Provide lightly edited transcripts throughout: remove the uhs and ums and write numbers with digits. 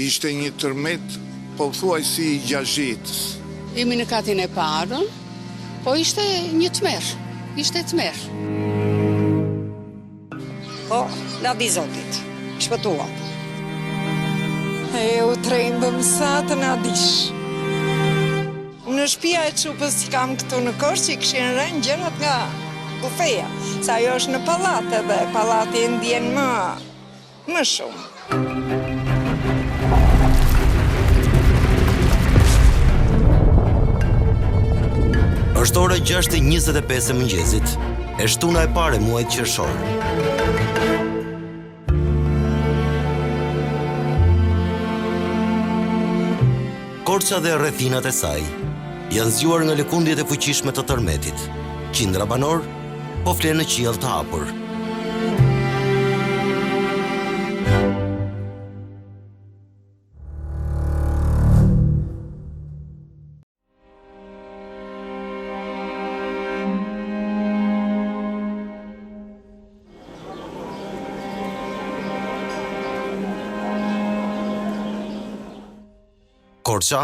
Ishte një tërmet pothuajsi i gjazhitës. Jemi në katin e parë, po ishte një tmerr. Ishte tmerr. Po, ladi Zotit, shpëtua. E u trembëm sa të na dish. Në shtëpia e çupës që kam këtu në Korçë kishin rënë gjërat nga bufeja. Sa ajo është në pallat edhe pallati e ndjen më shumë. Është ora 6:25 e mëngjesit, e shtuna e parë e muajit qershor. Korça dhe rrethinat e saj janë zgjuar nga lëkundjet e fuqishme të tërmetit. Qindra banor po flenë në qiell të hapur. Korça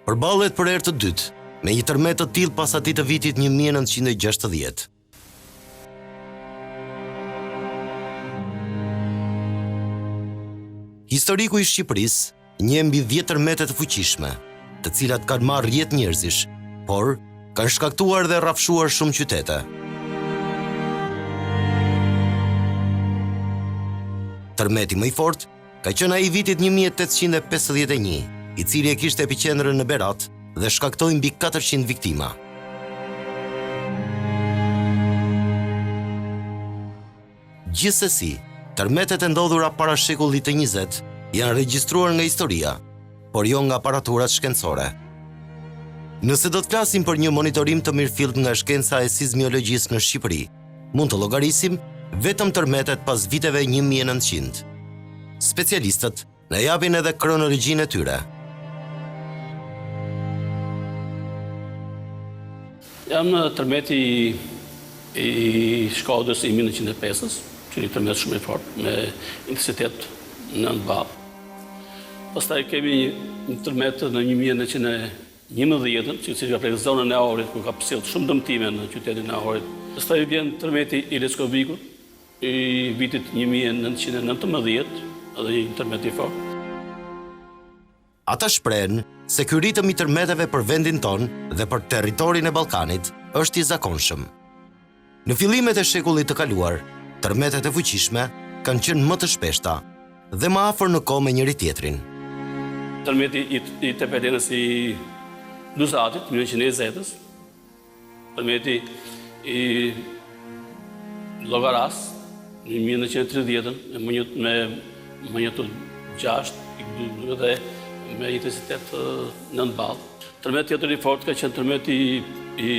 përballet për herë të dytë me një tërmet të tillë pas atij të vitit 1960. Historiku i Shqipërisë njeh mbi 10 tërmete të fuqishme, të cilat kanë marrë jetë njerëzish, por kanë shkaktuar dhe rrafshuar shumë qytete. Tërmeti më i fortë ka qenë ai i vitit 1851, i cili e kishte epiqendrën në Berat dhe shkaktoi mbi 400 viktima. Gjithsesi, tërmetet e ndodhura para shekullit të 20 janë regjistruar nga historia, por jo nga aparaturat shkencore. Nëse do të flasim për një monitorim të mirëfillt nga shkenca e sismiologjisë në Shqipëri, mund të llogarisim vetëm tërmetet pas viteve 1900. Specialistët na japin edhe kronologjinë e tyre. Jam në tërmeti i Shkodrës i 1905-ës, që një tërmet shumë i fortë, me intensitet 9 bar. Pastaj kemi një tërmet në 1911, që ka prek zonën e Ahorit, ku ka pësjellë shumë dëmtime në qytetin e Ahorit. Pastaj vjen tërmeti i Leskovikut, i vitit 1919, edhe një tërmet i fortë. Ata shprehen se ky ritëm i tërmeteve për vendin ton dhe për territorin e Ballkanit është i zakonshëm. Në fillimet e shekullit të kaluar, tërmetet e fuqishme kanë qenë më të shpeshta dhe më afër në kohë me njëri tjetrin. Tërmeti i Tepelenës i Luzatit, 1920-ës, tërmeti i Llogaras, në 1930-ën, me magnitudo 6 dhe me intensitet 9 ball. Tërmet tjetër i fortë ka qenë tërmeti i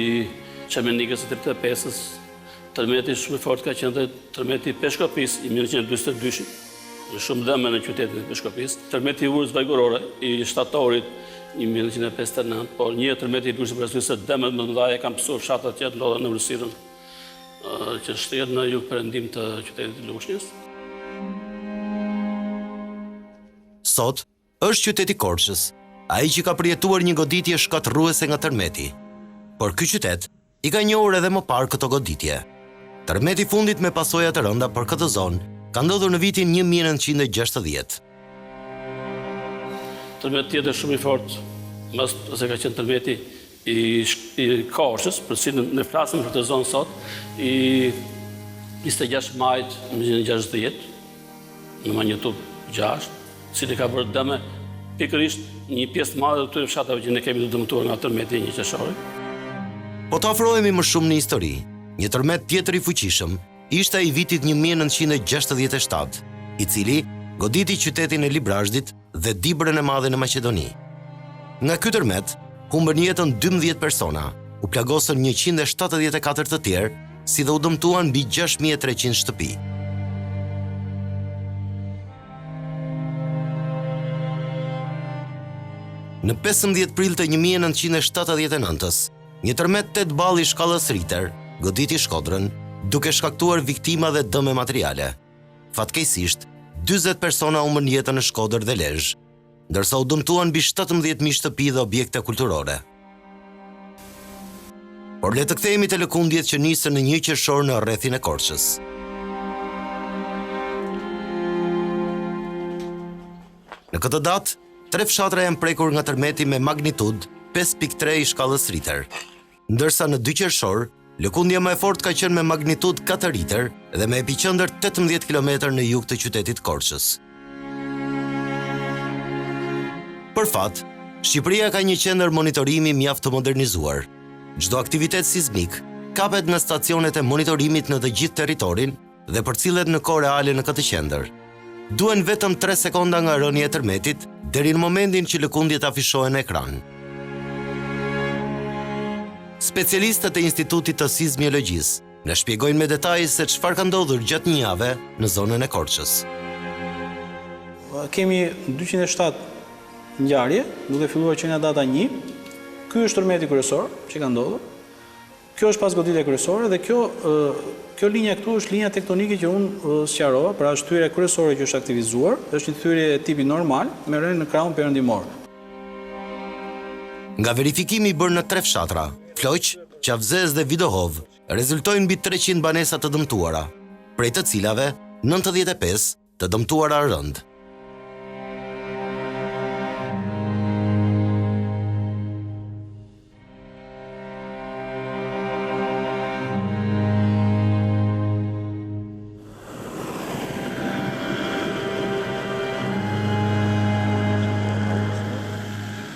Qamenikës së 35-ës. Tërmeti shumë i fortë ka qenë tërmeti i Peshkopis i 1942, me shumë dëme në qytetin e Peshkopis. Tërmeti i Urës Vajgorore i Shtatorit 1959, por një tërmeti i Durrësit për se dëmet më të mëdha kanë pësuar fshatat që ndodhen në vlerësirën që shtrihet në jug-perëndim të qytetit të Lushnjës. Sot është qyteti Korçës, ai që ka përjetuar një goditje shkatërruese nga tërmeti. Por ky qytet i ka njohur edhe më parë këto goditje. Tërmeti i fundit me pasoja të rënda për këtë zonë ka ndodhur në vitin 1960. Tërmet tjetër shumë i fortë, ose ka qenë tërmeti i Korçës, për si ne flasim për të zonë sot, i 26 majit 1960, në magnitudo 6, cili ka bërë dëme pikërisht një pjesë madhe të këtyre fshatave që ne kemi të dëmtuar nga tërmeti i 1 qershori. Po të afrohemi më shumë në histori, një tërmet tjetër i fuqishëm ishte ai i vitit 1967, i cili goditi qytetin e Librazhdit dhe Dibrën e Madhe në Maqedoni. Nga ky tërmet humbën jetën 12 persona, u plagosën 174 të tjerë, si dhe u dëmtuan mbi 6300 shtëpi. Në 15 prill të 1979-s, një tërmet 8 ball i shkallës Richter goditi Shkodrën, duke shkaktuar viktima dhe dëme materiale. Fatkeqësisht, 40 persona humbën jetën në Shkodër dhe Lezhë, ndërsa u dëmtuan mbi 17.000 shtëpi dhe objekte kulturore. Por le të kthehemi te lëkundjet që nisën në 1 qershor në rrethin e Korçës. Në këtë datë, 3 fshatra janë prekur nga tërmeti me magnitudë 5.3 i shkallës Richter, ndërsa në 2 qershor, lëkundja më e fortë ka qenë me magnitudë 4 Richter dhe me epicëndër 18 km në jug të qytetit Korçës. Për fat, Shqipëria ka një qendër monitorimi mjaft të modernizuar. Çdo aktivitet sismik kapet nga stacionet e monitorimit në të gjithë territorin dhe përcillet në kohë reale në këtë qendër. Duhen vetëm 3 sekonda nga rënja e tërmetit deri në momentin që lëkundjet afishohen në ekran. Specialistët e Institutit të Sismiologjisë na shpjegojnë me detaj se çfarë ka ndodhur gjatë një jave në zonën e Korçës. Kemi 207 ngjarje, duke filluar që nga data 1. Ky është tërmeti kryesor që ka ndodhur. Kjo është pas goditja kryesore dhe kjo linja këtu është linja tektonike që unë sqarova, pra është thyrja kryesore që është aktivizuar, është një thyrje e tipit normal me rënë në krahun perëndimor. Nga verifikimi i bërë në 3 fshatra, Floq, Qafzez dhe Vidohov, rezultojnë mbi 300 banesa të dëmtuara, prej të cilave 95 të dëmtuara rënd.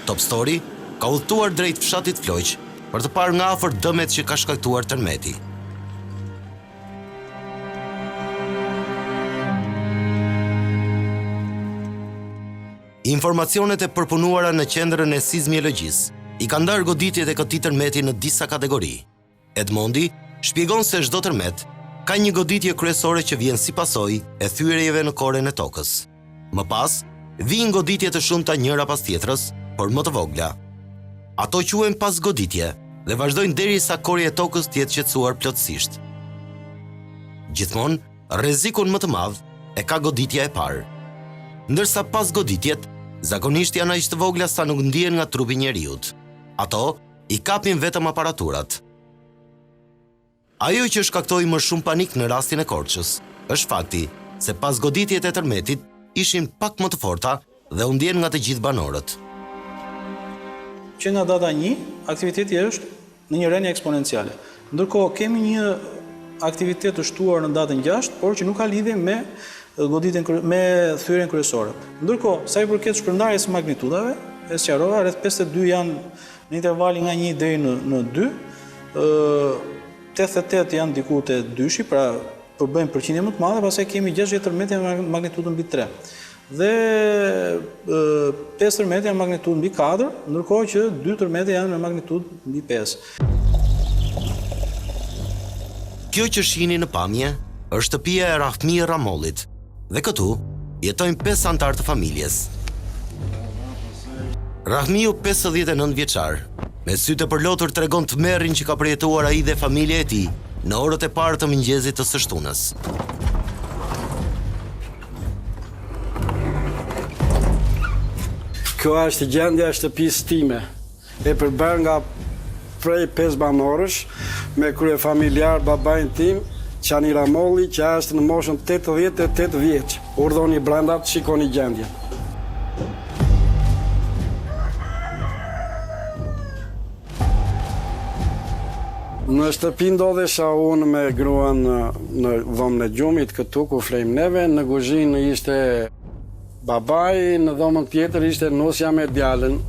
Top Story ka udhëtuar drejt fshatit Floq për të parë nga afër dëmet që ka shkaktuar tërmeti. Informacionet e përpunuara në qendrën e sismiologjisë i kanë ndarë goditjet e këtij tërmeti në disa kategori. Edmondi shpjegon se çdo tërmet ka një goditje kryesore që vjen si pasojë e thyrjeve në korën e tokës. Më pas, vijnë goditje të shumta njëra pas tjetrës, por më të vogla. Ato quhen pas goditje dhe vazhdojnë derisa korja e tokës të jetë qetësuar plotësisht. Gjithmonë, rrezikun më të madh e ka goditja e parë. Ndërsa pas goditjet, zakonisht janë aq të vogla sa nuk ndihen nga trupi i njeriut. Ato i kapin vetëm aparaturat. Ajo që shkaktoi më shumë panik në rastin e Korçës është fakti se pas goditjet e tërmetit ishin pak më të forta dhe u ndjen nga të gjithë banorët. Që nga data 1, aktiviteti është në një rënje eksponenciale. Ndërkohë kemi një aktivitet të shtuar në datën 6, por që nuk ka lidhje me me thyrjen kryesore. Ndërkohë, sa i përket shpërndarjes së magnitudave, e sqarova, rreth 52 janë në intervalin nga 1 deri në 2. 88 janë diku te 2-shi, pra bëjmë përqindje më të madhe, pastaj kemi 60 tërmete me magnitudën mbi 3. Dhe 5 tërmete janë magnitudë mbi 4, ndërkohë që 2 tërmete janë me magnitudë mbi 5. Kjo që shihni në pamje është shtëpia e Rahmi Ramollit dhe këtu jetojnë 5 anëtar të familjes. Rahmiu 59 vjeçar, me sytë e përlotur tregon tmerrin që ka përjetuar ai dhe familja e tij në orët e parë të mëngjesit të së shtunës. Kjo është gjendja e shtëpisë time, e përbërë nga prej 5 banorësh, me krye familjar babain tim, Qani Ramolli, që është në moshën 88 vjeç. Urdhoni brenda të shikoni gjendjen. Në shtëpi ndodhesha unë me gruan në dhomën e gjumit këtu ku flejmë neve, në kuzhinë ishte babai, në dhomën tjetër ishte nusja me djalën.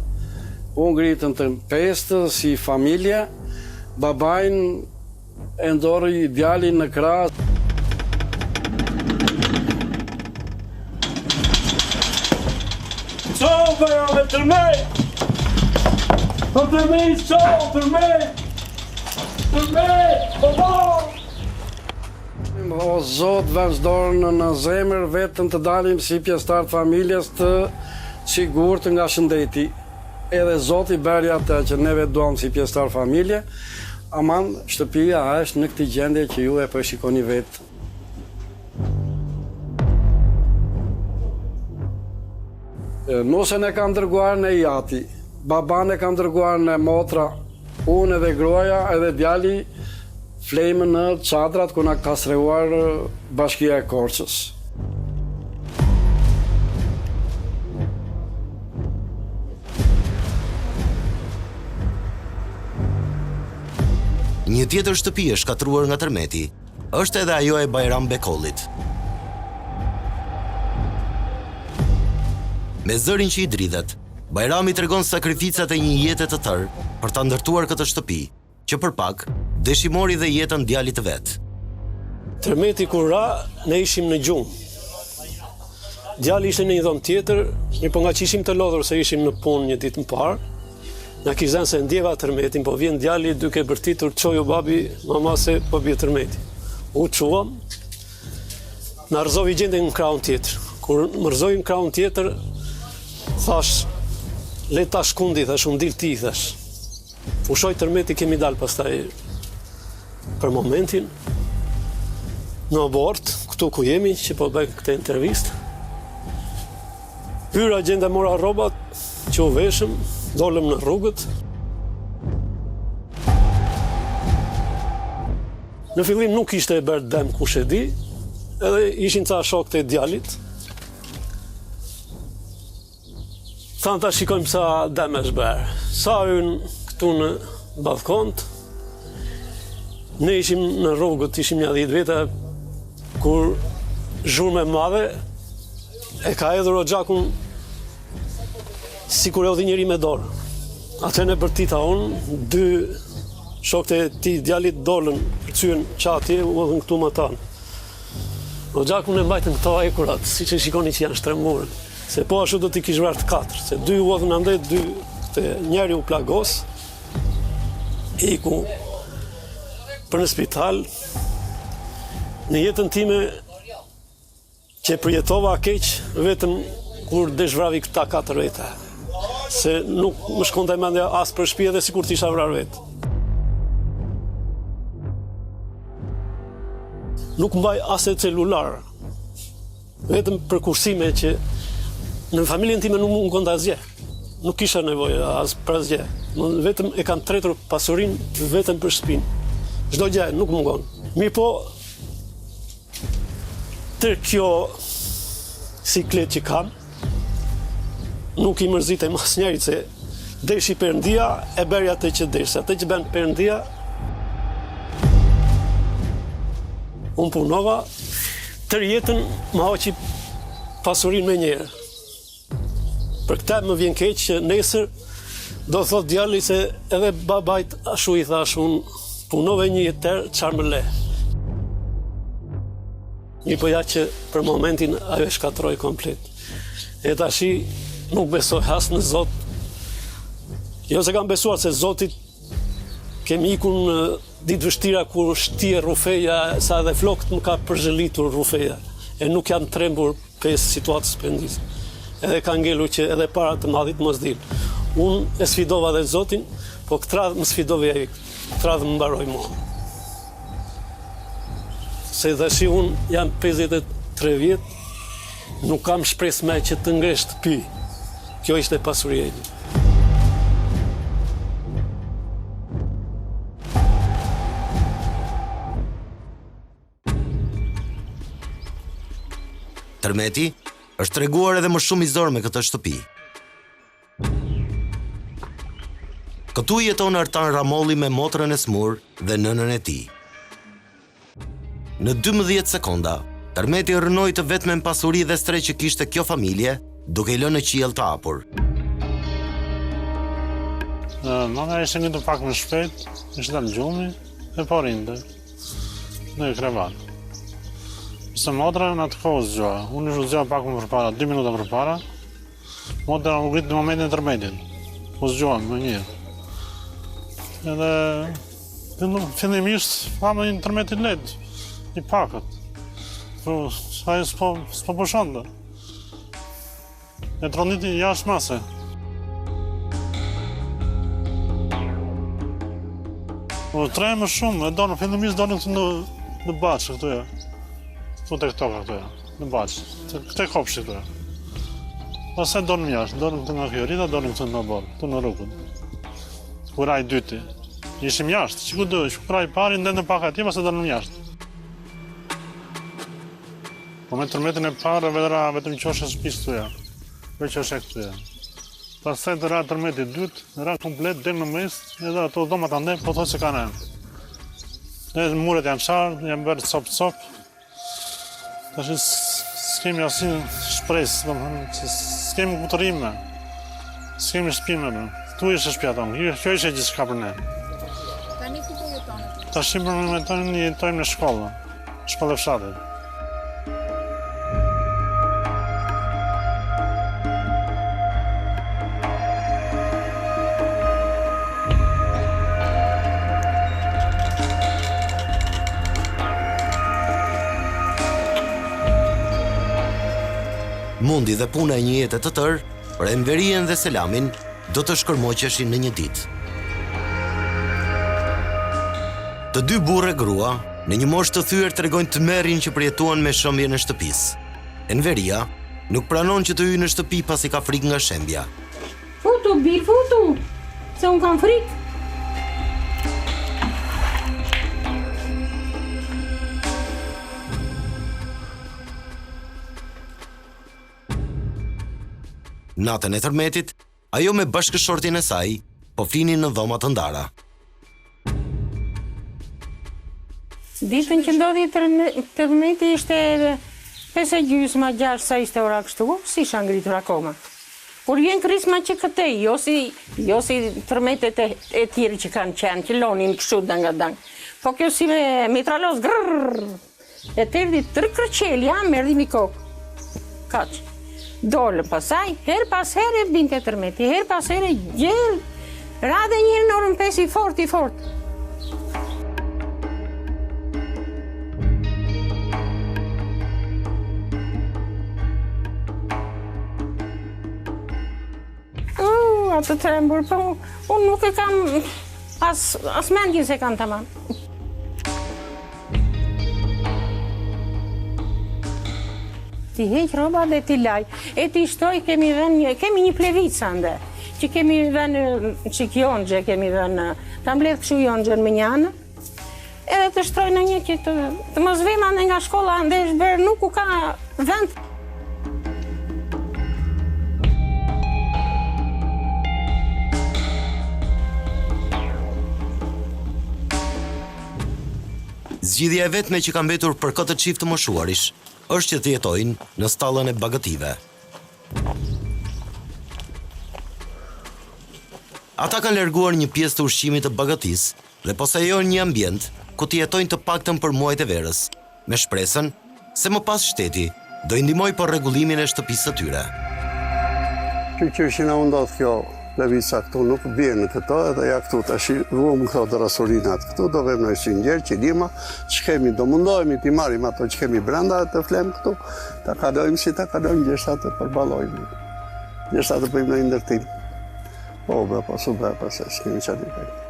Unë ngritën të 5 si familje, babain e ndori djalin në krah. Sol për tërmej! Për tërmej, sol, tërmej! Tërmej, O Zot, vazhdojnë në zemër vetëm të dalim si pjesëtar të familjes të sigurt nga shëndeti. Edhe Zoti bëri atë që neve duam si pjesëtar familje, aman shtëpia është në këtë gjendje që ju e përshikoni vetë. Nosën e kam dërguar në jati, baban e kam dërguar në motra, unë edhe gruaja edhe djali flemën në çadrat ku na ka srehuar Bashkia e Korçës. Një tjetër shtëpi e shkatruar nga tërmeti është edhe ajo e Bajram Bekollit. Me zërin që i dridhet, Bajrami tregon sakrificat e një jete të tërë për ta ndërtuar këtë shtëpi, që për pak dëshimori dhe jetën djalit të vet. Tërmeti kur ra, ne ishim në gjumë. Djali ishte në një dhomë tjetër, po nga që ishim të lodhur se ishim në punë një ditë më parë, na kishte se ndjeva tërmetin, po vjen djali duke bërtitur çoju babi, mama se po bie tërmeti. U çuam, na rëzovi gjendën në krahun tjetër. Kur më rëzoi në krahun tjetër, thash, le ta shkundi, thash, unë dil ti, thash. Fushoj tërmeti, kemi dalë pastaj për momentin në abort, këtu ku jemi, që po bëj këtë intervistë. Hyra gjenda mora rrobat, që u veshëm, dolëm në rrugët. Në fillim nuk ishte e bërë dem kush e di, edhe ishin ca shokët e djalit. Thanë ta shikojmë sa dem është bërë. Sa hynë këtu në balkont, ne ishim në rrugët, ishim një 10 veta, kur zhurmë e madhe e ka edhur o gjakun si kur e odhi njëri me dorë. Atë në bërtita unë, 2 shokët e ti djalit dolën, përcyen qatje, u odhën këtu më tanë. O gjakun e mbajtën këto ekurat, si që shikoni që janë shtremurë. Se po ashtu do t'i kish vrarë të 4, se 2 u odhën andej, 2 këte njeri u plagos, iku për në spital. Në jetën time që përjetova keq, vetëm kur deshvravi këta 4 veta. Se nuk më shkonte mendja as për shtëpi edhe sikur t'isha vrarë vetë. Nuk mbaj as e celular. Vetëm për kursime që në familjen time nuk më konta asgjë. Nuk kisha nevojë as për asgjë. Vetëm e kam tretur pasurinë vetëm për shtëpinë. Çdo gjë nuk më mungon. Mi po tër kjo siklet që kam, nuk i mërzitem asnjërit se deshi Perëndia e bëri atë që desh. Atë që bën Perëndia, unë punova, tër jetën më hoqi pasurinë me njëherë. Për këtë më vjen keq që nesër do thot djali se edhe babait ashtu i thash unë punove një jetë tërë, çfarë më le. Një po ja që për momentin ajo e shkatroi komplet. E tashi nuk besoj as në Zot. Jo se kam besuar se Zotit kemi ikur në ditë vështira kur shtije rrufeja, sa edhe flokët më ka përzhëlitur rrufeja. E nuk janë trembur pes situatës pendis. Edhe ka ngelur që edhe para të madhit mos dil. Unë e sfidova dhe Zotin, po këtë radhë më sfidove ai. Këtë radhë më mbaroi mua. Se dhe shi unë jam 53 vjet, nuk kam shpresë me që të ngresh shtëpi. Kjo ishte pasuria ime. Tërmeti është treguar edhe më shumë i zorë me këtë shtëpi. Këtu jeton Artan Ramolli me motrën e smur dhe nënën e tij. Në 12 sekonda, Tërmeti rënoi të vetmen pasuri dhe stre që kishte kjo familje, duke i lënë në qiell të hapur. Mama ishte një të pak më shpejt, ishte dalë gjumi, e po rinde, në krevat. Se motra në atë kohë zgjoha, unë ishte zgjoha pak më përpara, 2 minuta përpara, motra më gritë në momentin e tërmetit, po zgjoha më njërë. Edhe fillimisht pamë një tërmetit led, një pakët. Ajo s'po pushonte. E troniti jashtë mase. Tre më shumë, e donë, fillimisht donë në baqë këtu ja. Këtu të këtoka këtu ja, në baqë. Këte kopshti këtu ja. Pastaj dolim jashtë, dolim këtu nga Fiorita, dolim këtu në Borë, këtu në rrugën. Kura i dyti. Ishim jashtë, që ku do, që kura i pari, ndendën pak atje, pastaj dolim jashtë. Po me tërmetin e parë, vedra vetëm qoshe shtëpisë tuja. Veç është e këtuja. Pastaj të ra tërmeti dytë, ra komplet, del në mes, edhe ato dhomat ande, po thotë se kanë enë. Edhe muret janë qarë, janë bërë cop. Tash s'kemi asin shpresë, domethënë, s'kemi kutërime, s'kemi shtëpime. Tu ishte shtëpia tonë, kjo ishte gjithçka për ne. Tani ku po jetoni? Tash për momentin jetojmë në shkollë, shkollë e fshatit. Mundi dhe puna e një jete të tërë, për Enverien dhe Selamin, do të shkërmoqeshin në një ditë. Të dy burrë e grua, në një moshë të thyer tregojnë tmerrin që përjetuan me shëmbjen e shtëpisë. Enveria nuk pranon që të hyjë në shtëpi pasi ka frikë nga shembja. Futu, bir, futu, se unë kam frikë. Natën e tërmetit, ajo me bashkëshortin e saj, po flinin në dhoma të ndara. Ditën që ndodhi tërmeti ishte 5:30, 6 sa ishte ora kështu, si isha ngritur akoma. Por vjen krisma që këtej, jo si tërmetet e tjerë që kanë qenë, që lonin kështu dang. Po kjo si me mitralos, grrrr, e të erdi tërkërqelja, më erdi mi kokë. Kaq. Dolë pasaj, her pas herë e binte tërmeti, her pas herë gjellë, radhe njërë në orën 5 i fort. Atë trembur, po unë nuk e kam, as mendjen se kam tamam. Ti heq roba dhe ti laj. E ti shtoj, kemi një plevica ande, që kemi vënë qik jonxhe, kemi vënë, ta mbledh këshu jonxhen me njanë, edhe të shtroj në një që të mos vim ande nga shkolla ande, shberë nuk u ka vend. Zgjidhja e vetme që ka mbetur për këtë çift të moshuarish është që të jetojnë në stallën e bagëtive. Ata kanë larguar një pjesë të ushqimit të bagëtisë dhe posejojnë një ambient ku të jetojnë të paktën për muajt e verës, me shpresën se më pas shteti do i ndihmojë për rregullimin e shtëpisë së tyre. Që na u ndodh kjo levica këtu, nuk bjen në këto, edhe ja këtu tash vuam këto të rasurinat këtu, do vëmë në shinjer, qilima, që kemi, do mundohemi t'i marrim ato që kemi brenda të flem këtu, ta kalojmë si ta kalojmë gjeshtat të përballojmë. Gjeshtat të bëjmë në ndërtim. Po, super, se s'kemi qatë i pejtë.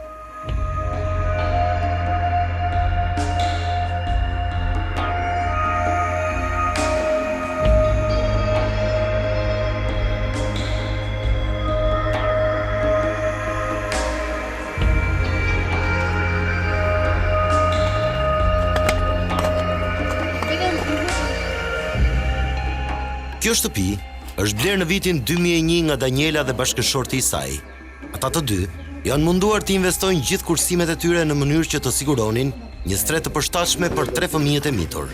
Kjo shtëpi është blerë në vitin 2001 nga Daniela dhe bashkëshorti i saj. Ata të dy janë munduar të investojnë gjithë kursimet e tyre në mënyrë që të siguronin një stret të përshtatshme për 3 fëmijët e mitur.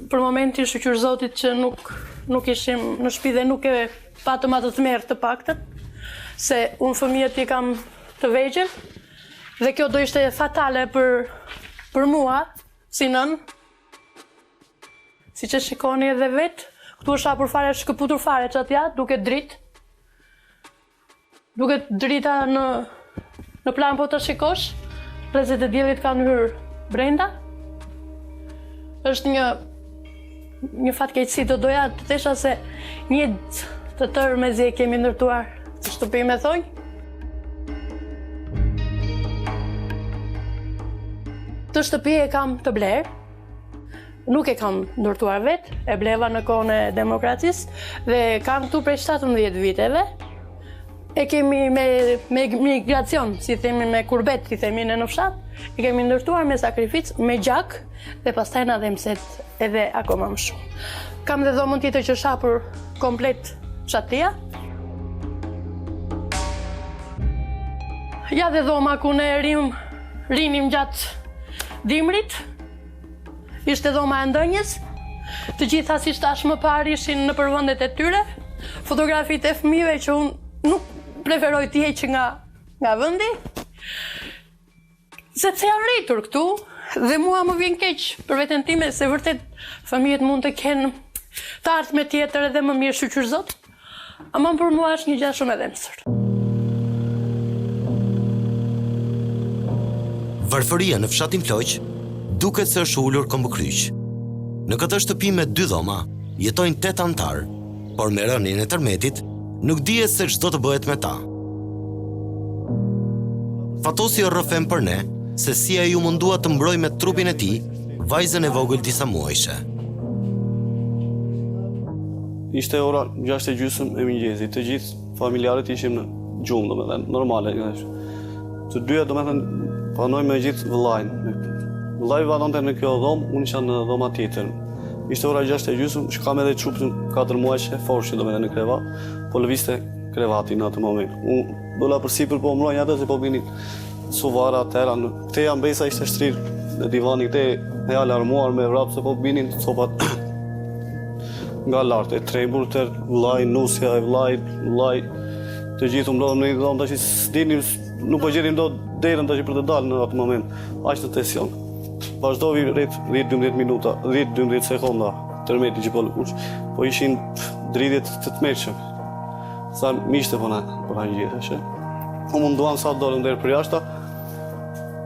Për momentin shqyr Zotit që nuk ishim në shtëpi dhe nuk e patëm atë të merë të paktën, se unë fëmijët i kam të vegjël dhe kjo do ishte fatale për mua, si nën, si që shikoni edhe vetë, këtu është hapur fare, shkëputur fare që atja, duke dritë. Duke drita në plan po të shikosh, rrezet e diellit kanë hyrë brenda. Është një fatkeqësi, do doja të thesha se një të tërë mezi e kemi ndërtuar të shtëpi me thonjë. Të shtëpi e kam të blerë, nuk e kam ndërtuar vetë, e bleva në kohën e demokracisë dhe kam këtu prej 17 viteve. E kemi me migracion, si themi me kurbet, si themi në fshat, e kemi ndërtuar me sakrificë, me gjak dhe pastaj na dhe mëset edhe akoma më shumë. Kam dhe dhomën tjetër që shapur komplet fshatia. Ja dhe dhoma ku ne rinim gjatë dimrit, ishte dhoma e ndënjës, të gjitha si shtash më parë ishin në përvëndet e tyre, fotografit e fëmijëve që unë nuk preferoj t'i heq nga vëndi, sepse janë rritur këtu dhe mua më vjen keq për veten time se vërtet fëmijët mund të kenë të ardhme tjetër edhe më mirë shoqërzot, ama për mua është një gjë shumë e dëmshme. Varfëria në fshatin Ploq duket se është ulur kombëkryq. Në këtë shtëpi me 2 dhoma jetojnë 8 antar, por me rënien e tërmetit nuk dihet se ç'do të bëhet me ta. Fatosi rrëfem për ne se si ai u mundua të mbroj me trupin e tij vajzën e vogël disa muajshe. Ishte ora 6:30 e mëngjesit, të gjithë familjarët ishim në gjumë, domethënë normale. Të dyja domethënë panoj me gjithë vëllajnë. Vëllai vanonte në kjo dhomë, unë isha në dhoma tjetër. Ishte ora 6:30, shkam edhe çupin 4 muajshe, forshi domethënë në krevat, po lëviste krevati në atë moment. Unë dola përsipër po mbroj atë se po vinin suvara tëra. Këteja mbesa ishte shtrirë në divani këte e alarmuar me vrap se po vinin copat nga lartë, e trembur të vllai, nusja e vllai, të gjithë mbrojmë në një dhomë, tash s'dinim, nuk po gjetim dot derën tash për të dalë në atë moment. Aq të tension. Vazhdoi rreth 10-12 minuta, 10-12 sekonda tërmeti që po lëkush, po ishin dridhjet të tmerrshëm. Sa miqtë po na gjithë. Unë munduam sa dolëm deri për jashtë.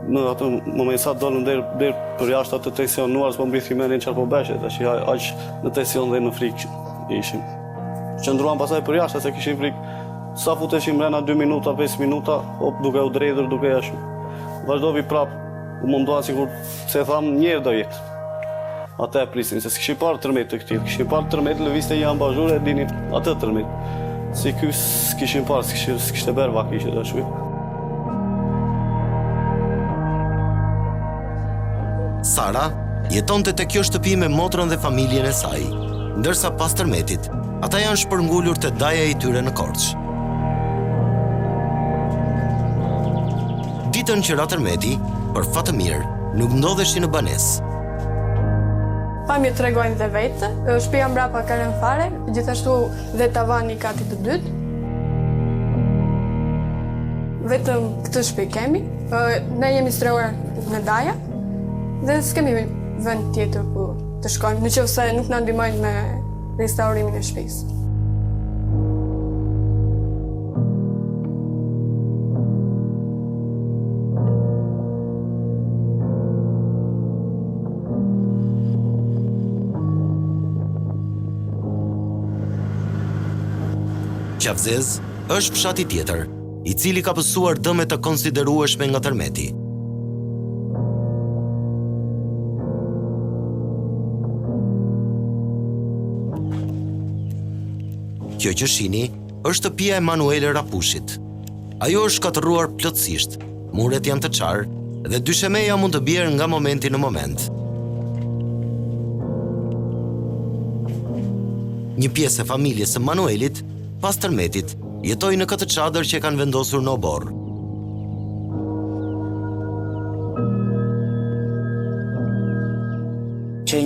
Në atë moment sa dolëm deri për jashtë të tensionuar, s'po mbrithi mendin çfarë po bëhej, tash aq në tension dhe në frikë ishim. Qëndruam pasaj për jashtë se kishim frikë. Sa futeshim brenda 2 minuta, 5 minuta, duke u drejtur, duke jashtë. Vazhdovi prapë, u munduan sikur se tham njerë do jetë. Ata e prisin, se s'kishim parë tërmet të këtij, kishim parë tërmet, lëviste një ambazhure, e dini atë tërmet. Si ky s'kishim parë, s'kishte bërë vaki që të shuj. Sara jetonte te kjo shtëpi me motrën dhe familjen e saj, ndërsa pas tërmetit, ata janë shpërngulur te daja i tyre në Korçë. Ditën që ra tërmeti, për fat të mirë, nuk ndodheshin në banesë. Pamje tregojnë dhe vetë, shtëpia mbrapa ka rënë fare, gjithashtu dhe tavani i katit të dytë. Vetëm këtë shtëpi kemi, ne jemi strehuar në daja dhe s'kemi vend tjetër ku të shkojmë, nëse nuk na ndihmojnë me restaurimin e shtëpisë. Qavzez është fshati tjetër, i cili ka pësuar dëme të konsiderueshme nga tërmeti. Kjo që shini është shtëpia e Manuele Rapushit. Ajo është shkatërruar plotësisht, muret janë të qarë dhe dyshemeja mund të bjerë nga momenti në moment. Një pjesë e familjes së Manuelit pas tërmetit, jetoj në këtë çadër që kanë vendosur në obor. Që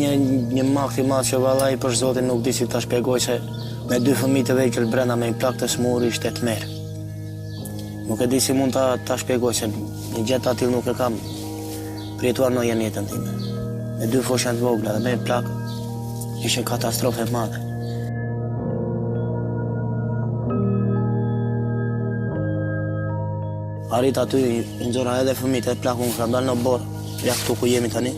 një makt i madh që vallai për zotin nuk di si ta shpjegoj se me 2 fëmijë të vegjël brenda me një plak të smur ishte tmerr. Nuk e di si mund ta shpjegoj se një gjë të tillë nuk e kam përjetuar në jetën time. Me 2 fosha të vogla dhe me një plak ishte katastrofë e madhe. Arrit aty, në nxora edhe fëmijët e plakun ka dalë në borë, ja këtu ku jemi tani.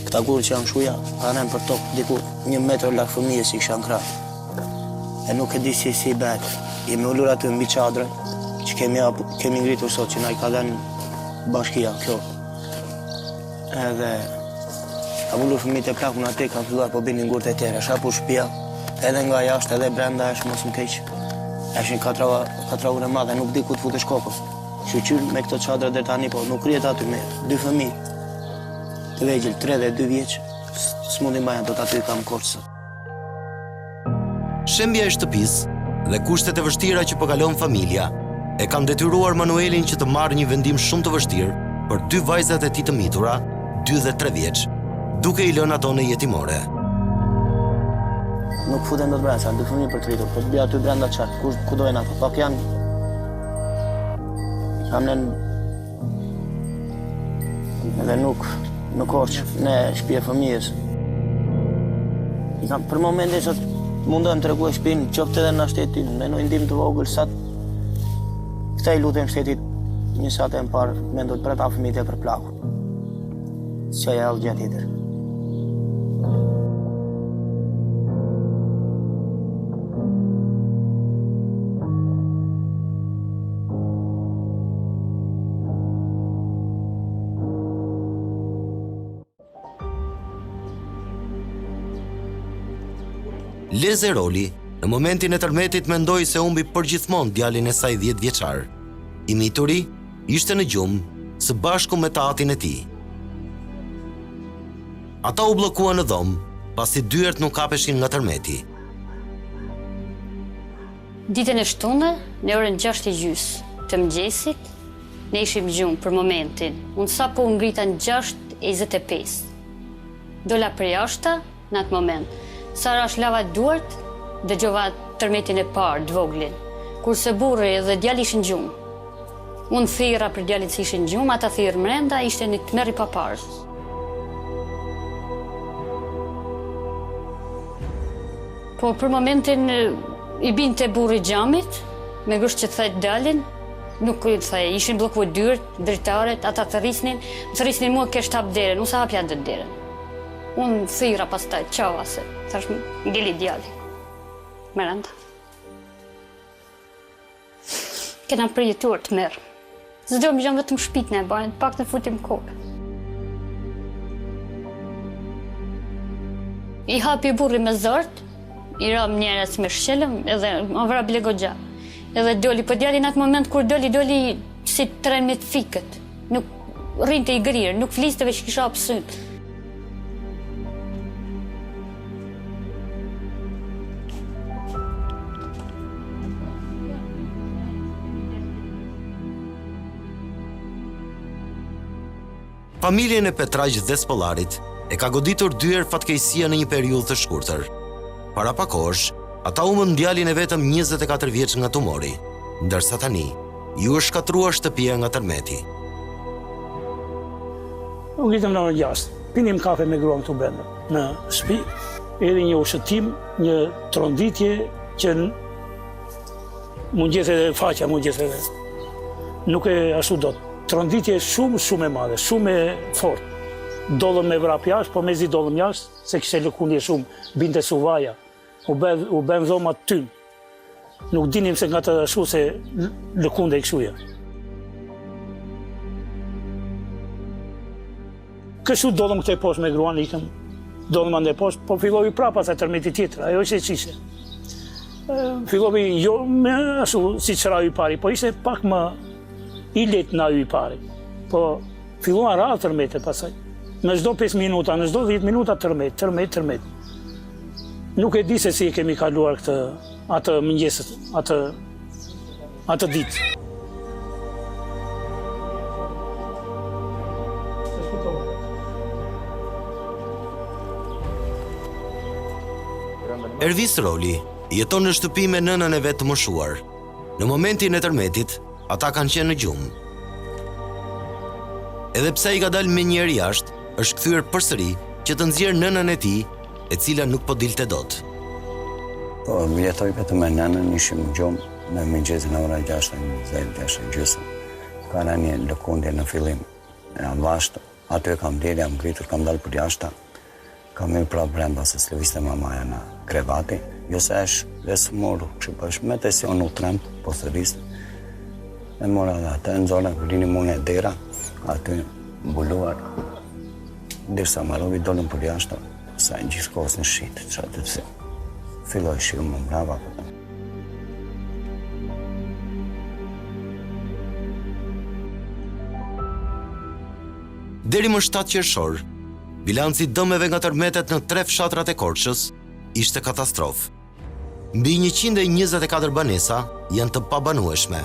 Këta gurë që janë shuja, kanë për tokë diku 1 metër lak fëmijës që kishan krah. E nuk e di si bëhet. Jemi ullur aty mbi çadrën, që kemi ngritur sot që na i ka dhënë bashkia kjo. Edhe Ka vullu fëmijët e plakun aty, ka filluar po binin gurët e tjera, shapu shtëpia, edhe nga jashtë, edhe brenda është mos më keq. Eshin 4 ure madhe, nuk di ku të futesh kokën. Shqyr me këto çadra deri tani, po nuk rrihet aty me 2 fëmijë. Të vegjël, 3 dhe 2 vjeç, s'mundin bajan do të aty kam korçë. Shembja e shtëpisë dhe kushtet e vështira që po kalon familja e kanë detyruar Manuelin që të marrë një vendim shumë të vështirë për 2 vajzat e tij të mitura, 2 dhe 3 vjeç, duke i lënë ato në jetimore. Nuk futen dot brenda, 2 fëmijë për të rritur, po të bëj aty brenda çfarë, ku do jenë ato? Pak janë edhe nuk orç në shtëpi e fëmijës. Për momentin që mundohem të rregulloj shtëpinë, qoftë edhe në shtetin, me një ndihmë të vogël, sa këta i lutem shtetit një satë e më parë, me ndojtë për ata fëmijët e për plakun. Që e allë gjatë tjetër. Leze Roli, në momentin e tërmetit mendoi se humbi përgjithmonë djalin e saj 10 vjeçar. I mituri ishte në gjumë së bashku me tatin e tij. Ata u bllokuan në dhomë, pasi dyert nuk kapeshin nga tërmeti. Ditën e shtunë, në orën 6:30 të mëngjesit, ne ishim gjumë për momentin. Unë sapo u ngrita në 6:25. Dola për jashta në atë moment. Sara shlava duart, dëgjova tërmetin e parë, të voglin. Kurse burri dhe djali ishin gjumë. Unë thirra për djalit që ishin gjumë, ata thirrë mrenda, ishte një tmerr i paparës. Po për momentin i binte burri xhamit, me gusht që thajt djalin, nuk thaj, ishin bllokuar dyert, dritaret, ata thërrisnin mua ke shtap derën, unë sa hapja dët derën. Unë thira pastaj, qava se, thash ngeli djali. Merenda. Kena përjetuar të merë. Zdo më gjamë vetëm shpit në e bajnë, pak të futim kokë. I hapi burri me zart, i ram njerës me shqelëm, edhe më vra bile gogja. Edhe doli, po djali në atë moment kur doli si 13 fikët. Nuk rrinte i grirë, nuk fliste veç kisha apsyn. Familjen e Petraq dhe Spollarit e ka goditur dyer fatkeqësia në një periudhë të shkurtër. Para pak kohësh, ata humën djalin e vetëm 24 vjeç nga tumori, ndërsa tani ju është shkatruar shtëpia nga tërmeti. U ngritëm në orën 6, pinim kafe me gruan këtu brenda, në shtëpi, edhe një ushqetim, një tronditje që mund gjethe faqja, nuk e ashtu dot. Tronditje shumë e madhe, shumë e fort. Dollëm me vrap jashtë, po mezi dollëm jashtë, se kishte lëkundje shumë, binte suvaja. U ben dhoma të tym. Nuk dinim se nga të ashtu se lëkunde i këshuja. Kështu dollëm këte poshtë me gruan, ikëm dollëm ande poshtë, po fillovi prapa se tërmeti tjetër, ajo ishte qishe. Fillovi jo me ashtu si qëra i pari, po ishte pak më i letë na ju i pari. Po filluan rrallë tërmete pasaj. Në çdo 5 minuta, në çdo 10 minuta tërmet. Nuk e di se si e kemi kaluar atë mëngjesët, atë ditë. Ervis Roli jeton në shtëpi me nënën e vet të moshuar. Në momentin e tërmetit, ata kanë qenë në gjumë. Edhe pse i ka dalë me njëri jashtë, është kthyer përsëri që të nxjerrë nënën e tij, e cila nuk po dilte dot. Po jetoj vetëm me nënën, ishim në gjumë, në mëngjesin e ora 6:20. Ka një lëkundje në fillim, e avashtë, aty kam deri, jam ngritur, kam dalë për jashtë, kam hyrë prapë brenda se s'lëvizte mamaja në krevati, jo se është vesmur, kështu po është me tension u tremt, po s'lëvizte. E mora dhe atë në zonën, kur lini mune e dera, aty mbuluar, Derisa Marovi dolën për jashtë, sa në gjithë kohës në shqitë, që atë të filloj shiu më mbrava. Deri më 7 qershor, bilanci dëmeve nga tërmetet në 3 fshatrat e Korçës ishte katastrofë. Mbi 124 banesa janë të pabanueshme,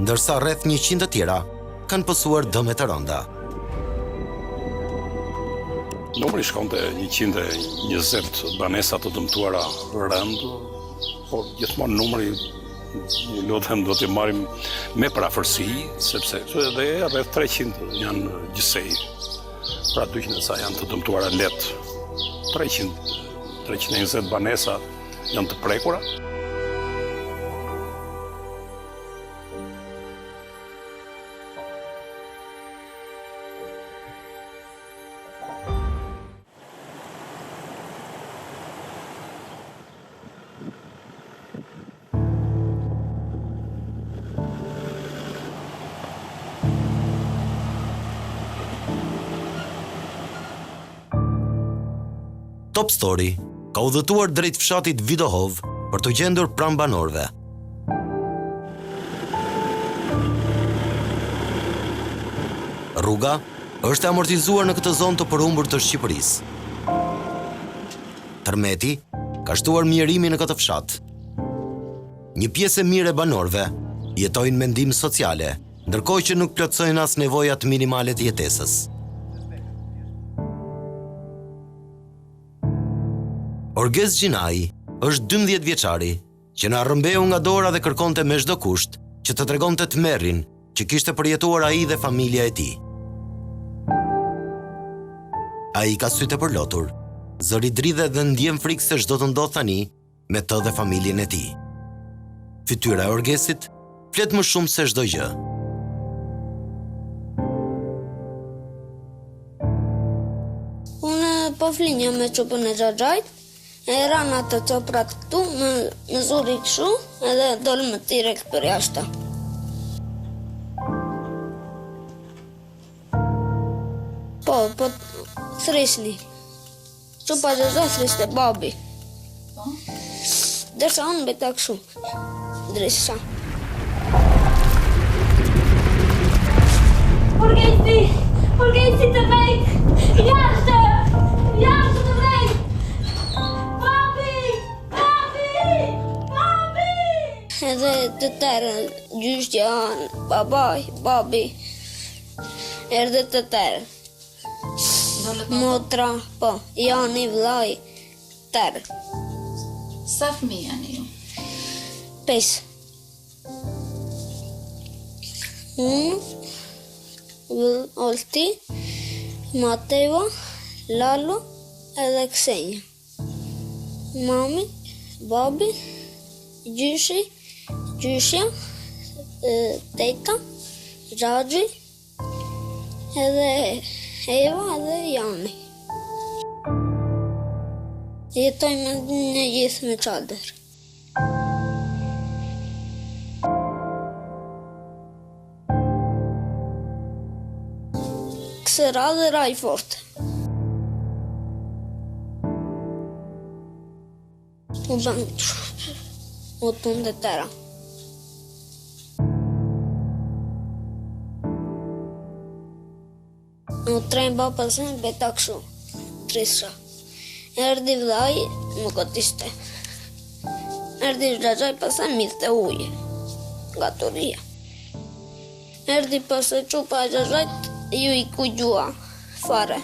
ndërsa rreth 100 të tjera kanë pësuar dëme të rënda. Numri shkonte 120 banesa të dëmtuara rënd, por gjithmonë numri, lutem, do t'i marrim me parafërsi, sepse edhe rreth 300 janë gjysej. Pra 200 sa janë të dëmtuara let. 320 banesa janë të prekura. Top Story ka udhëtuar drejt fshatit Vidohov për të gjendur pranë banorëve. Rruga është e amortizuar në këtë zonë të përhumbur të Shqipërisë. Tërmeti ka shtuar mjerimin në këtë fshat. Një pjesë e mirë e banorëve jetojnë me ndihmë sociale, ndërkohë që nuk plotësojnë as nevojat minimale të jetesës. Orgez Gjinai është 12 vjeçari që na rrëmbeu nga dora dhe kërkonte me çdo kusht që të tregonte tmerrin që kishte përjetuar ai dhe familja e tij. Ai ka sytë e përlotur, zëri dridhe dhe ndjen frikë se çdo të ndodh tani me të dhe familjen e tij. Fytyra e Orgesit flet më shumë se çdo gjë. Unë po flinja me çupën e xhaxhait. E rana të coprat këtu, më zuri këshu, edhe dolë më direkt për jashta. Po, thrisni. Qupa gjëza thriste babi. Dërsa unë beta këshu, drisa. Orgesi të vejt, jashtë të vejt. Edhe të tërë, gjyshtja, babaj, babi, erdhe të tërë. Motra, po, janë i vllai, tërë. Sa fëmijë janë ju? 5. Olti, Mateva, Lalo, edhe Ksenja. Mami, babi, gjyshi, gjyshja, teta, Xhaxhi, edhe Eva edhe Jani. Jetojmë në gjithë me çadër. Kësëra dhe raj forte. U bënë o tunë dhe tëra. Në trejnë bapësën beta këshu, trisha. Erdi vllai, më kotiste. Erdi Xhaxhai pasën mirë të uje, nga Turia. Erdi pasë qupa e Xhaxhait, ju i kugjua, fare.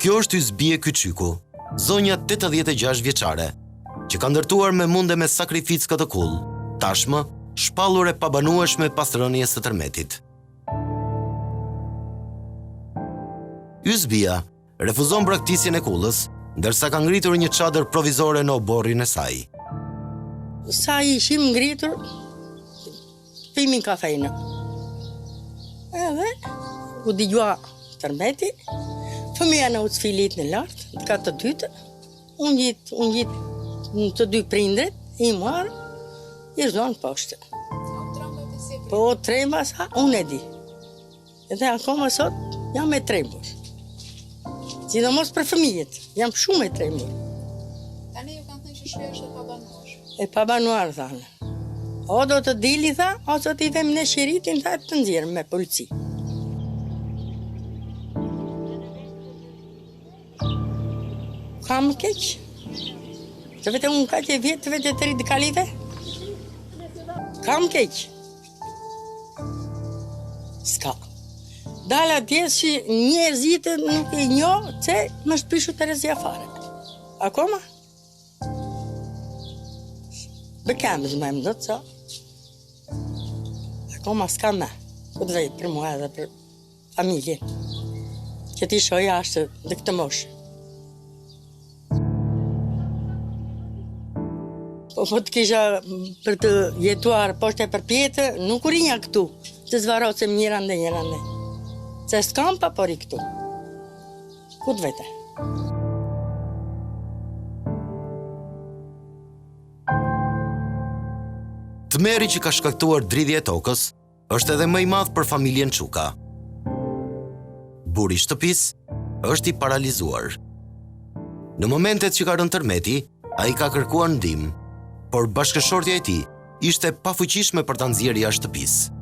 Kjo është Ysbie Kyçyku, zonja 86 vjeçare, që ka ndërtuar me munde me sakrificë këtë kull, tashmë shpallur e pabanueshme pas rënies së tërmetit. Ysbia refuzon braktisjen e kullës, ndërsa ka ngritur një çadër provizore në oborrin e saj. Sa ishim ngritur, pimin kafejnë. Edhe u dëgjua tërmeti. Fëmija në u të filit në lartë, ka të dytë, unë gjitë në të dy prindrit, i marë, i zonë poshtë. Po tremba sa, unë e di. Edhe akoma sot, jam e trembur. Sidomos për fëmijët, jam shumë e trembur. Tani ju kanë thënë që shpia është e pabanuar. E pabanuar, thanë. O do të dili, tha, ose të i them në shiritin, tha, të nxjerrë me polici. Kam keq. Të vete unë kaq e vjetë, të vete të rritë kalive? Kam keq. Ska. Dala tjesë që njerëzitë nuk e njo, se më shpishu të rezja fare. Akoma? Bekemës me më do të so. Akoma s'ka me. Këtë vejtë për mua edhe për familjen. Që ti shoja ashtë dhe këtë moshë. Po të kisha për të jetuar poshte për pjetë, nuk u rinja këtu, të zvarosem njërande. Se s'kam pa pori këtu. Kut vete. Tmeri që ka shkaktuar dridhje e tokës është edhe më i madh për familjen Çuka. Buri i shtëpisë është i paralizuar. Në momentet që ka rënë tërmeti, ai ka kërkuar ndihmë, por bashkëshortja e tij ishte pafuqishme për ta nxjerrë jashtë shtëpisë.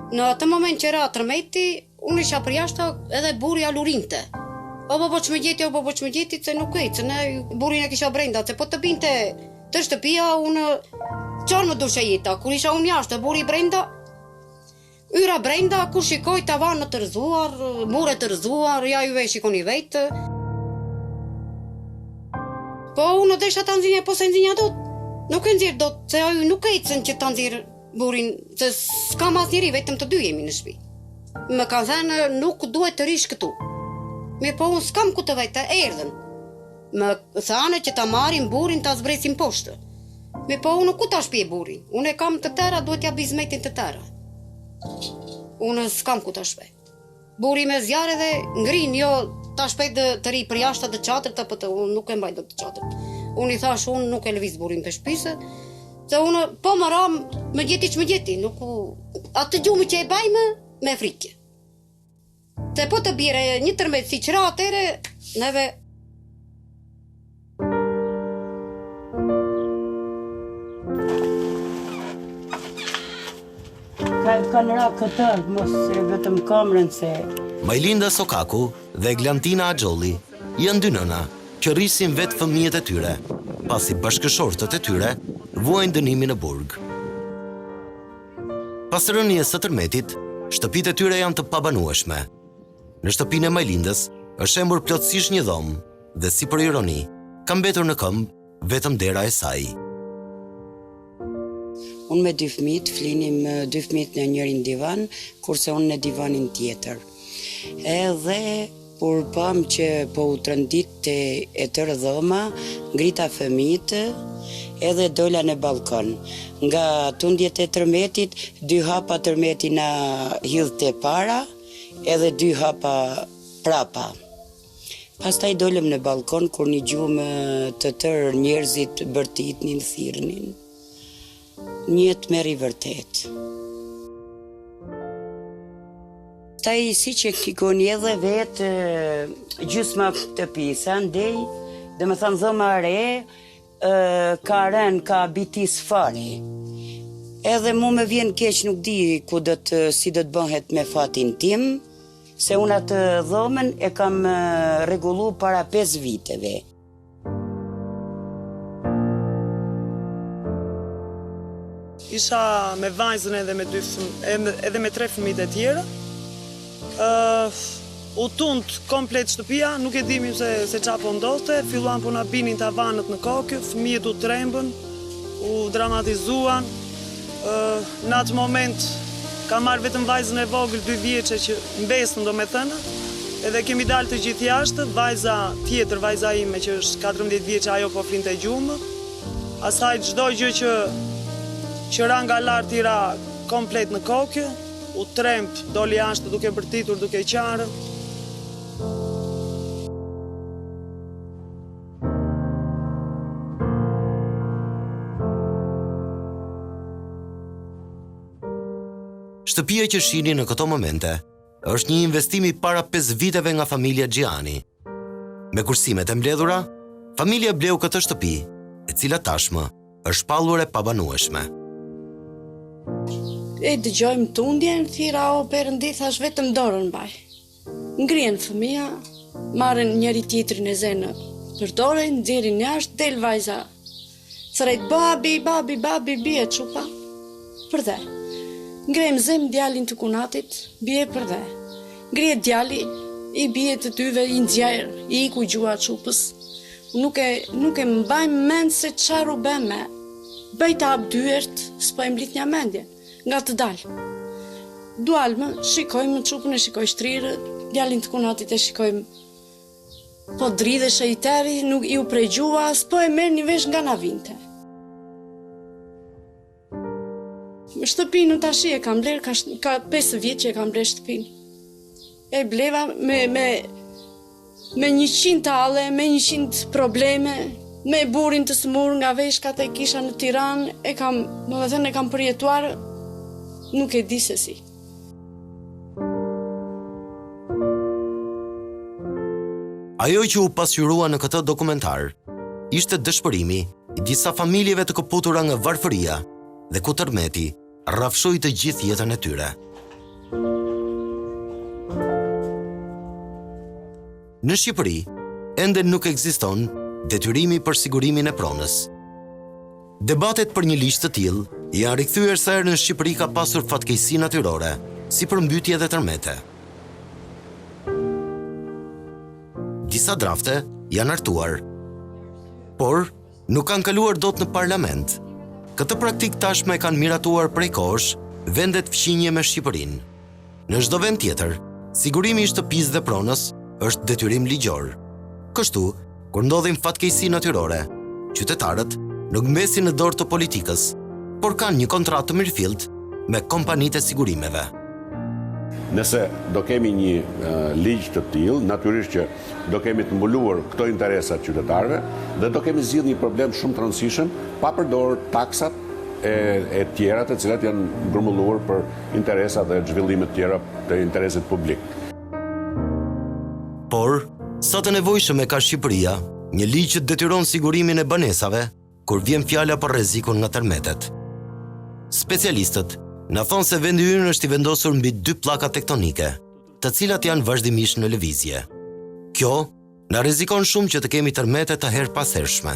Në atë moment që ra tërmeti, unë isha për jashtë edhe buri alurinte. O po që më gjeti, se nuk ecë, ne burin e kisha brenda, se po të binte të shtëpia, unë qarë më dusha jeta, kur isha unë jashtë, buri brenda, yra brenda, kur shikoj tavan të rëzuar, mure të rëzuar, ja juve shikoni vetë. Po unë desha të nxinja, po se nxinja do, nuk e nxirë do, se aju nuk ecën që të nxirë burin, se s'kam as njëri, vetëm të dy jemi në shtëpi. Më kanë thënë nuk duhet të rish këtu. Me po unë s'kam ku të vete, erdhen. Më thane që ta marim burin, ta zbresim poshtë. Me po unë ku ta shpje burin. Unë e kam të tëra, duhet ja bizmetin të tëra. Unë s'kam ku ta shpje. Buri me zjarë dhe ngrin, jo ta shpej të ri për jashtë të qatërta, për të unë nuk e mbaj do të qatërt. Unë i thash, unë nuk e lëviz burin për shpise, se unë po më ram, më gjeti që më gjeti, nuk atë gjumë që e bajmë me frikje. Se po të bire një tërmet si qëra atere, neve... Kanë ra këtë, mos e vetëm kamrën se... Majlinda Sokaku dhe Glantina Axholli janë dy nëna që rrisin vetë fëmijët e tyre, pasi bashkëshortët e tyre vuajnë dënimin në burg. Pas rënies së tërmetit, shtëpitë e tyre janë të pabanueshme. Në shtëpinë e Majlindës është shembur plotësisht një dhomë dhe si për ironi, ka mbetur në këmbë vetëm dera e saj. Unë me dy fëmijët, flinim dy fëmijët në njërin divan, kurse unë në divanin tjetër. Edhe kur pam që po u trëndit e tërë dhoma, ngrita fëmijët edhe dola në balkon. Nga tundjet e tërmetit, 2 hapa tërmeti na hidhte para, edhe 2 hapa prapa. Pastaj dolëm në balkon, kur një gjumë të tërë njerëzit bërtitnin, thirrnin. Një tmerr i vërtet. Taj si që kikoni edhe vetë gjysma të pisa, ndej, dhe me thënë dhëma re, ka rën, ka bitis fare. Edhe mu me vjen keq, nuk di si do të bëhet me fatin tim, se unë atë dhëmën e kam rregullu para 5 viteve. Isha me vajzën edhe me 3 fëmijët e tjera. U tund komplet shtëpia, nuk e dimim se qa po ndodhte, filluan po na binin tavanët në kokë, fëmijët u trembën, u dramatizuan. Në atë moment ka marrë vetëm vajzën e vogël 2 vjeçe që mbesën, do me thënë, edhe kemi dalë të gjithë jashtë, vajza tjetër, vajza ime që është 14 vjeçe, ajo po flinte gjumë. Asaj çdo gjë që ra nga lartë i ra komplet në kokë, u tremp, doli jashtë duke bërtitur, duke qarë. Shtëpia që shihni në këto momente është një investim i para 5 viteve nga familja Gjiani. Me kursimet e mbledhura, familja bleu këtë shtëpi, e cila tashmë është shpallur e pabanueshme. E dëgjojmë tundjen, thira o Perëndi, thash vetëm dorën mbaj. Ngrihen fëmia, marrin njëri tjetrin e zenë për dorë, nxjerrin jashtë, del vajza. Thret babi, bie çupa. Për dhe. Ngrem zem djalin të kunatit, bie për dhe. Ngrihet djali, i bie të dyve, i nxjerr, i iku gjua çupës. Nuk e mbajmë mend se çfarë u bë me. Bëj të hap dyert, s'po e mblit një mendje, nga të dalë. Dualmë, shikojmë çupën, e shikoj shtrirë, djalin të kunatit e shikojmë. Po dridhe shejteri, nuk i u pregjua, s'po e merr një vesh nga na vinte. Shtëpinë tashi e kam bler, ka 5 vjet që e kam bler shtëpinë. E bleva me 100 talle, me 100 probleme, me burin të smur nga veshkat e kisha në Tiranë, e kam përjetuar, nuk e di se si. Ajo që u pasqyrua në këtë dokumentar ishte dëshpërimi i disa familjeve të këputura nga varfëria dhe ku tërmeti rrafshoi të gjithë jetën e tyre. Në Shqipëri, ende nuk ekziston detyrimi për sigurimin e pronës. Debatet për një ligj të tillë janë rikthyer sa herë në Shqipëri ka pasur fatkeqësi natyrore, si përmbytje dhe tërmete. Disa drafte janë hartuar, por nuk kanë kaluar dot në parlament. Këtë praktik tashmë e kanë miratuar prej kohësh vendet fqinje me Shqipërinë. Në çdo vend tjetër, sigurimi i shtëpisë dhe pronës është detyrim ligjor. Kështu, kur ndodhin fatkeqësi natyrore, qytetarët nuk mbesin në dorë të politikës, por kanë një kontratë të mirëfillt me kompanitë e sigurimeve. Nëse do kemi një ligj të tillë, natyrisht që do kemi të mbuluar këto interesat qytetarëve dhe do kemi zgjidhur një problem shumë të rëndësishëm pa përdorur taksat e tjera të cilat janë grumbulluar për interesa dhe zhvillime të tjera të interesit publik. Por, sa të nevojshme ka Shqipëria, një ligj që detyron sigurimin e banesave kur vjen fjala për rrezikun nga tërmetet. Specialistët na thonë se vendi ynë është i vendosur mbi 2 pllaka tektonike, të cilat janë vazhdimisht në lëvizje. Kjo na rrezikon shumë që të kemi tërmete të herpashershme.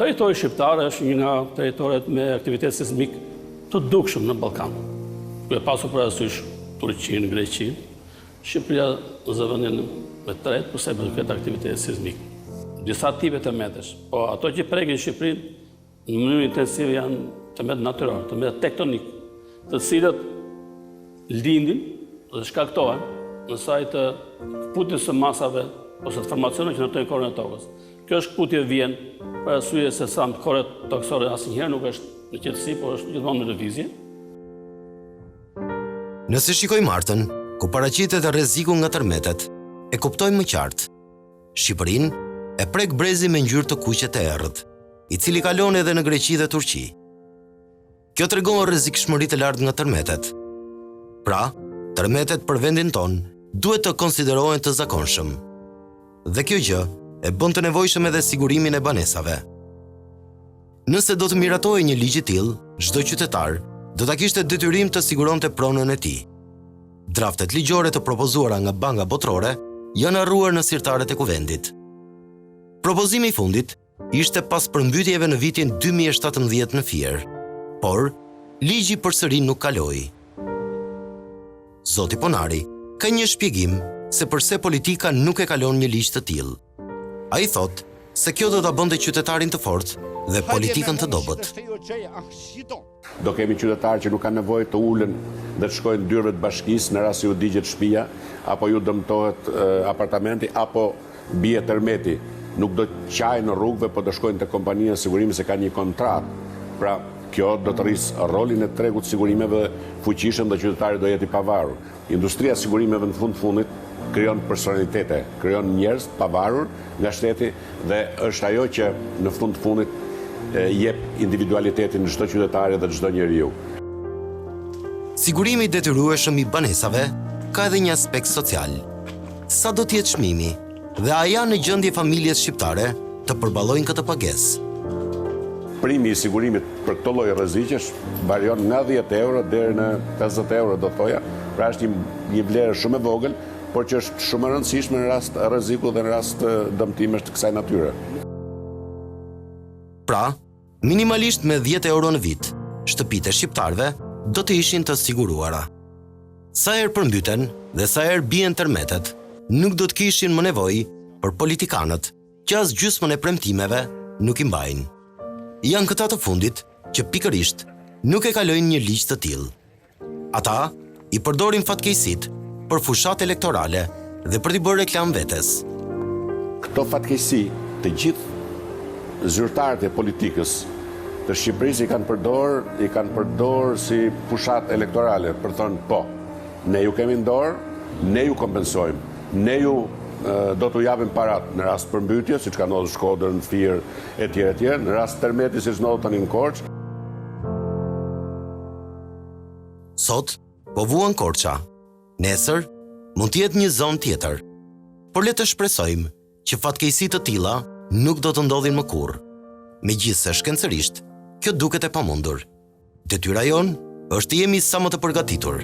Territori shqiptar është një nga territoret me aktivitet seismik të dukshëm në Ballkan. Ku e pasur parasysh Turqinë, Greqinë, Shqipëria zëvendin me tretë përse për këtë aktivitet seismik. Disa tipe tërmetesh, po ato që prekin Shqipërinë në mënyrë intensive janë tërmet natyror, tërmet tektonik, të cilët lindin dhe shkaktohen në saj të këputjes së masave ose të formacioneve që ndërtojnë korën e tokës. Kjo shkputje vjen për arsye se sa korët toksore asnjëherë nuk është në qetësi, por është gjithmonë në lëvizje. Nëse shikojmë artën, ku paraqitet rreziku nga tërmetet, e kuptojmë më qartë. Shqipërinë e prek brezi me ngjyrë të kuqe të errët, i cili kalon edhe në Greqi dhe Turqi. Kjo tregon rrezikshmëri të lartë nga tërmetet. Pra, tërmetet për vendin ton duhet të konsiderohen të zakonshëm. Dhe kjo gjë e bën të nevojshëm edhe sigurimin e banesave. Nëse do të miratohej një ligj i tillë, çdo qytetar do ta kishte detyrim të siguronte pronën e tij. Draftet ligjore të propozuara nga Banka Botërore janë harruar në sirtaret e kuvendit. Propozimi i fundit ishte pas përmbytjeve në vitin 2017 në Fier, por ligji përsëri nuk kaloi. Zoti Ponari ka një shpjegim se pse politika nuk e kalon një ligj të tillë. Ai thotë se kjo do ta bënte qytetarin të fortë dhe politikën të dobët. Do kemi qytetarë që nuk kanë nevojë të ulen dhe të shkojnë dyrëve të bashkisë në rast se ju digjet shtëpia, apo ju dëmtohet apartamenti, apo bie tërmeti. Nuk do të qajnë në rrugëve, po do shkojnë te kompania e sigurimit se kanë një kontratë. Pra, kjo do të rrisë rolin e tregut të sigurimeve fuqishëm dhe qytetari do jetë i pavarur. Industria e sigurimeve në fundit krijon personalitete, krijon njerëz të pavarur nga shteti dhe është ajo që në fundit jep individualitetin çdo qytetari dhe çdo njeriu. Sigurimi i detyrueshëm i banesave ka edhe një aspekt social. Sa do t'jetë çmimi dhe a janë në gjendje familjes shqiptare të përballojnë këtë pagesë? Primi i sigurimit për këto lloj rreziqesh varion nga 10 euro deri në 50 euro do thoja. Pra është një vlerë shumë e vogël, por që është shumë e rëndësishme në rast rreziku dhe në rast dëmtimesh të kësaj natyre. Pra, minimalisht me 10 euro në vit, shtëpitë e shqiptarëve do të ishin të siguruara. Sa herë përmbyten dhe sa herë bien tërmetet, nuk do të kishin më nevojë për politikanët që as gjysmën e premtimeve nuk i mbajnë. Janë këta të fundit që pikërisht nuk e kalojnë një ligj të tillë. Ata i përdorin fatkeqësitë për fushat elektorale dhe për t'i bërë reklam vetes. Këto fatkeqësi të gjithë zyrtarët e politikës të Shqipërisë i kanë përdorë si fushat elektorale për thënë po, ne ju kemi në dorë, ne ju kompensojmë, ne ju do t'u japim parat në rast përmbytje, siç ka ndodhur Shkodër, në Fier etj, në rast tërmeti siç ndodh tani në Korçë. Sot po vuan Korça. Nesër mund të jetë një zonë tjetër. Por le të shpresojmë që fatkeqësi të tilla nuk do të ndodhin më kurrë. Megjithse shkencërisht kjo duket e pamundur. Detyra jon është të jemi sa më të përgatitur